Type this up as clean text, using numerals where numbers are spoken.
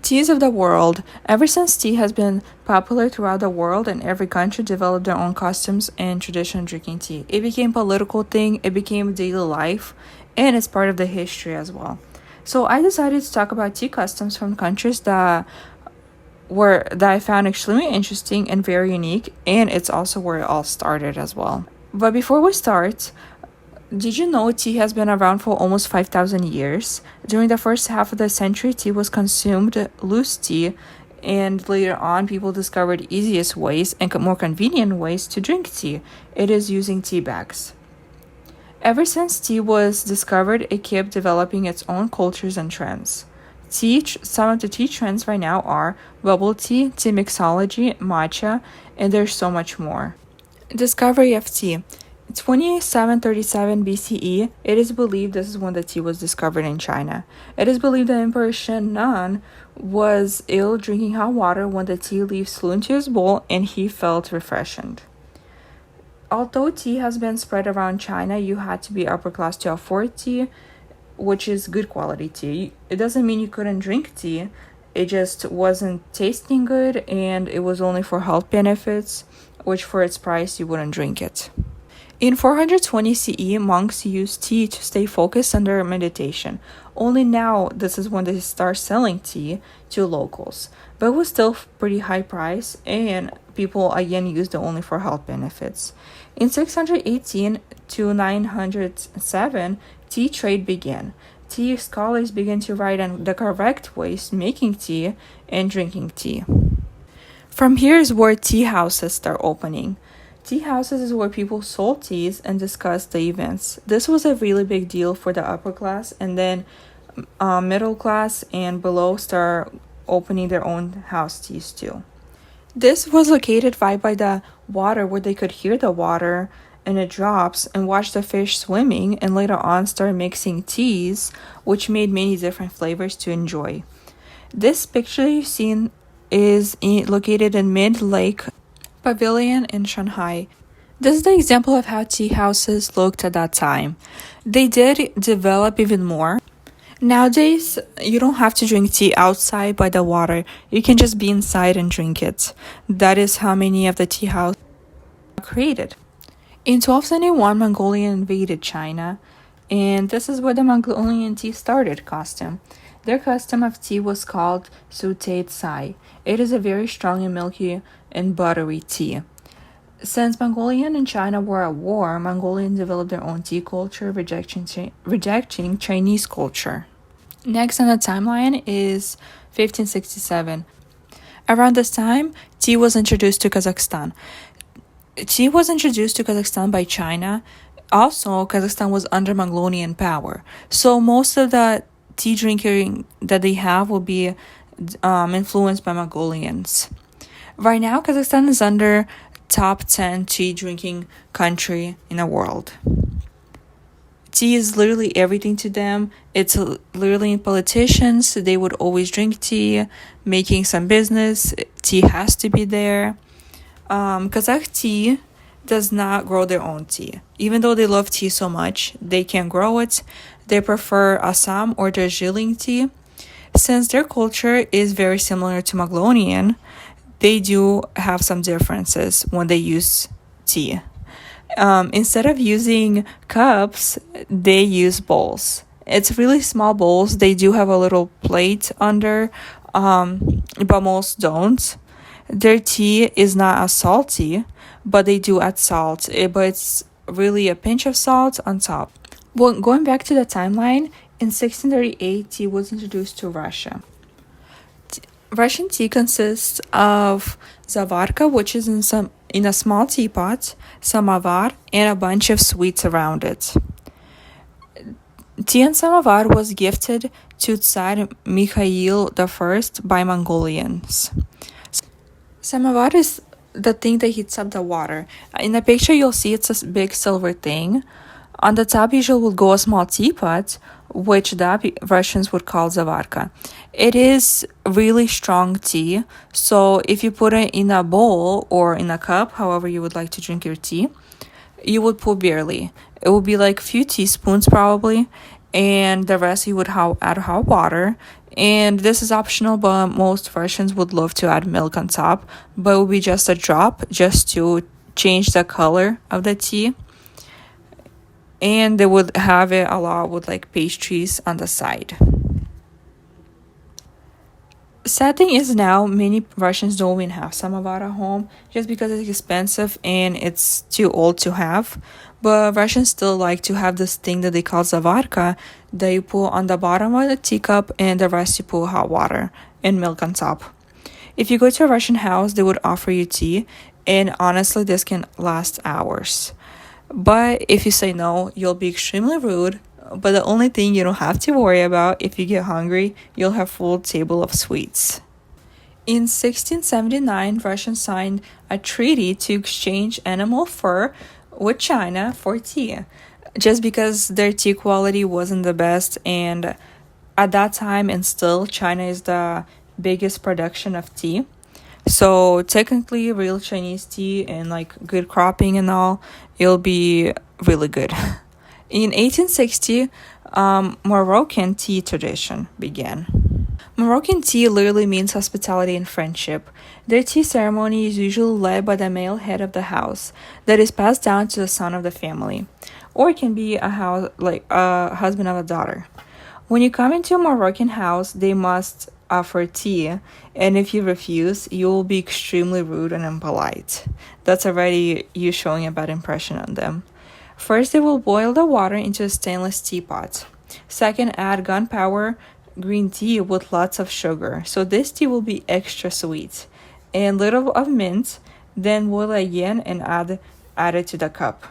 Teas of the world. Ever since tea has been popular throughout the world and every country developed their own customs and tradition drinking tea. It became a political thing, it became daily life, and it's part of the history as well. So I decided to talk about tea customs from countries that I found extremely interesting and very unique, and it's also where it all started as well. But before we start, did you know tea has been around for almost 5,000 years? During the first half of the century, tea was consumed loose tea, and later on, people discovered easiest ways and more convenient ways to drink tea. It is using tea bags. Ever since tea was discovered, it kept developing its own cultures and trends. Some of the tea trends right now are bubble tea, tea mixology, matcha, and there's so much more. Discovery of tea. 2737 BCE, it is believed this is when the tea was discovered in China. It is believed that Emperor Shen Nan was ill drinking hot water when the tea leaves flew into his bowl and he felt refreshed. Although tea has been spread around China, you had to be upper class to afford tea, which is good quality tea. It doesn't mean you couldn't drink tea. It just wasn't tasting good and it was only for health benefits, which for its price you wouldn't drink it. In 420 CE, monks used tea to stay focused on their meditation. Only now, this is when they start selling tea to locals. But it was still pretty high price, and people again used it only for health benefits. In 618 to 907, tea trade began. Tea scholars began to write on the correct ways making tea and drinking tea. From here is where tea houses start opening. Tea houses is where people sold teas and discussed the events. This was a really big deal for the upper class, and then middle class and below start opening their own house teas too. This was located right by the water where they could hear the water and it drops and watch the fish swimming, and later on start mixing teas, which made many different flavors to enjoy. This picture you've seen is located in Mid-Lake Pavilion in Shanghai. This is the example of how tea houses looked at that time. They did develop even more. Nowadays, you don't have to drink tea outside by the water. You can just be inside and drink it. That is how many of the tea houses are created. In 1271, Mongolia invaded China, and this is where the Mongolian tea started custom. Their custom of tea was called Su Tei Tsai. It is a very strong and milky and buttery tea. Since Mongolia and China were at war, Mongolians developed their own tea culture, rejecting Chinese culture. Next on the timeline is 1567. Around this time, tea was introduced to Kazakhstan. Tea was introduced to Kazakhstan by China. Also, Kazakhstan was under Mongolian power. So most of the tea drinking that they have will be influenced by Mongolians. Right now, Kazakhstan is under top 10 tea drinking country in the world. Tea is literally everything to them. It's literally politicians. They would always drink tea, making some business. Tea has to be there. Kazakh tea does not grow their own tea. Even though they love tea so much, they can't grow it. They prefer Assam or Darjeeling tea. Since their culture is very similar to Mongolian, they do have some differences when they use tea. Instead of using cups, they use bowls. It's really small bowls. They do have a little plate under, but most don't. Their tea is not as salty, but they do add salt. But it's really a pinch of salt on top. Well, going back to the timeline, in 1638, tea was introduced to Russia. Russian tea consists of zavarka, which is in a small teapot, samovar, and a bunch of sweets around it. Tea and samovar was gifted to Tsar Mikhail I by Mongolians. Samovar is the thing that heats up the water. In the picture, you'll see it's a big silver thing. On the top usually will go a small teapot, which the Russians would call zavarka. It is really strong tea, so if you put it in a bowl or in a cup, however you would like to drink your tea, you would put barely. It would be like a few teaspoons probably, and the rest you would add hot water, And this is optional, but most Russians would love to add milk on top, but it would be just a drop just to change the color of the tea. And they would have it a lot with like pastries on the side. Sad thing is now many Russians don't even have samovar at home just because it's expensive and it's too old to have. But Russians still like to have this thing that they call zavarka that you put on the bottom of the teacup and the rest you put hot water and milk on top. If you go to a Russian house, they would offer you tea, and honestly, this can last hours. But if you say no, you'll be extremely rude. But the only thing you don't have to worry about if you get hungry, you'll have full table of sweets. In 1679, Russia signed a treaty to exchange animal fur with China for tea, just because their tea quality wasn't the best, and at that time and still China is the biggest production of tea. So technically real Chinese tea and like good cropping and all, it'll be really good. In 1860, Moroccan tea tradition began. Moroccan tea literally means hospitality and friendship. Their tea ceremony is usually led by the male head of the house that is passed down to the son of the family, or it can be a house like a husband of a daughter. When you come into a Moroccan house, they must offer tea, and if you refuse, you will be extremely rude and impolite. That's already you showing a bad impression on them. First, they will boil the water into a stainless teapot. Second, add gunpowder green tea with lots of sugar, so this tea will be extra sweet, and little of mint. Then boil again and add it to the cup.